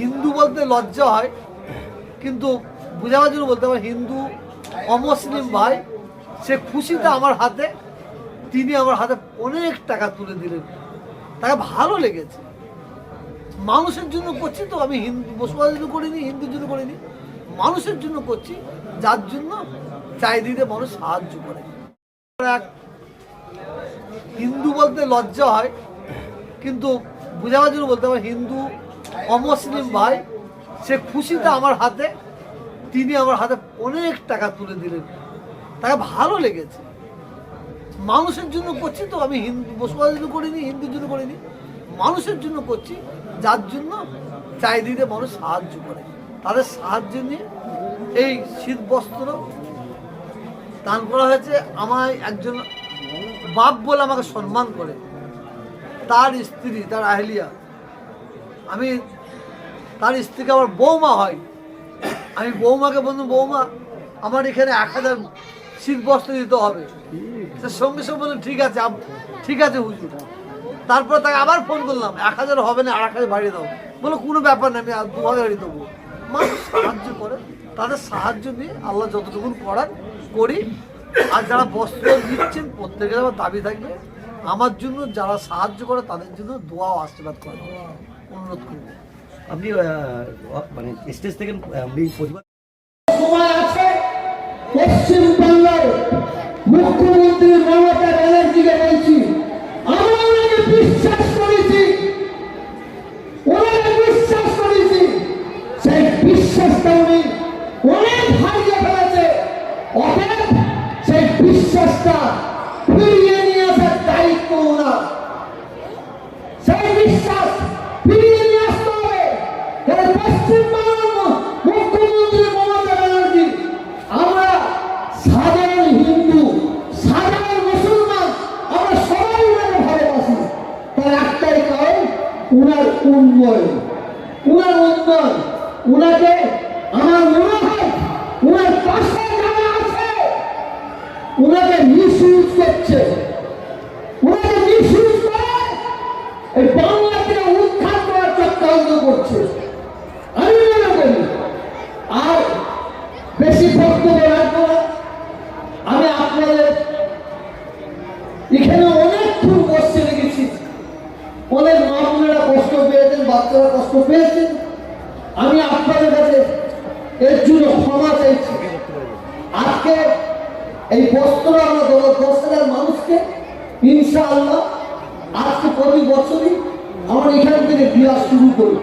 হিন্দু বলতে লজ্জা হয়, কিন্তু বোঝাবার জন্য বলতে পারে হিন্দু অমুসলিম ভাই সে খুশিতে আমার হাতে, তিনি আমার হাতে অনেক টাকা তুলে দিলেন, তাকে ভালো লেগেছে। মানুষের জন্য করছি তো, আমি হিন্দু বসবাসের জন্য করিনি, হিন্দুর জন্য করিনি, মানুষের জন্য করছি, যার জন্য চারিদিকে মানুষ সাহায্য করে। হিন্দু বলতে লজ্জা হয়, কিন্তু বোঝাবার জন্য বলতে পারে হিন্দু অমুসলিম ভাই সে খুশিতে আমার হাতে, তিনি আমার হাতে অনেক টাকা তুলে দিলেন, তাকে ভালো লেগেছে। মানুষের জন্য করছি তো, আমি হিন্দু বসবাসের জন্য করিনি, হিন্দুর জন্য করিনি, মানুষের জন্য করছি, যার জন্য চারিদিকে মানুষ সাহায্য করে। তাদের সাহায্য নিয়ে এই শীত বস্ত্র দান করা হয়েছে। আমায় একজন বাপ বলে আমাকে সম্মান করে, তার স্ত্রী, তার আহলিয়া, আমি তার স্ত্রীকে আমার বৌমা হয়, আমি বৌমাকে বলবো বৌমা আমার এখানে 1000 শীত বস্ত্র দিতে হবে। সে সঙ্গে সঙ্গে বললেন ঠিক আছে, ঠিক আছে হুজুর। তারপরে তাকে আবার ফোন করলাম, 1000 হবে না, 1000 বাড়িয়ে দাও। বলো কোনো ব্যাপার না, আমি 2000 দেবো। মানুষ সাহায্য করে, তাদের সাহায্য নিয়ে আল্লাহ যতটুকু করার করি। আর যারা বস্ত্র দিচ্ছেন প্রত্যেকের আমার দাবি থাকবে, আমার জন্য যারা সাহায্য করে তাদের জন্য দোয়া ও আশীর্বাদ করে অনুরোধ করবো। আপনি মানে স্টেজ থেকে সময় আছে, পশ্চিমবাংলার মুখ্যমন্ত্রী মমতা ব্যানার্জিকে বলছি, আমরা ওনাকে বিশ্বাস করেছি, সেই বিশ্বাসটা উনি অনেক হারিয়ে ফেলেছে। অতএব সেই বিশ্বাসটা ফিরিয়ে নিয়ে আসার দায়িত্ব ওনার। সেই বিশ্বাস ফিরিয়ে নিয়ে আসতে হবে। পশ্চিমবাংলার মুখ্যমন্ত্রী মমতা ব্যানার্জি, আমরা সাধারণ হিন্দু, সাধারণ মুসলমান, আমরা সবাই ওনাকে ভালোবাসি। তার একটাই কারণ উনার উন্নয়ন, উনাকে আমার মনে হয় উনার পাশে যারা আছে উনাকে মিসইউজ করছে, উনাকে মিসইউজ করে এই বাংলাকে উৎখাত করার চক্রান্ত করছে। আমি মনে করি আর বেশি বক্তব্য রাখবো না। আমি আপনাদের এখানে অনেকক্ষণ বসে রেখেছি, অনেক মা বোনেরা কষ্ট পেয়েছেন, বাচ্চারা কষ্ট পেয়েছেন। আমি আপনাদের কাছে এর জন্য ক্ষমা চাইছি। আজকে এই বস্ত্র আমরা 10,000 মানুষকে ইনশাআল্লাহ আজকে প্রতি বছরই আমরা এখান থেকে দেওয়া শুরু করি।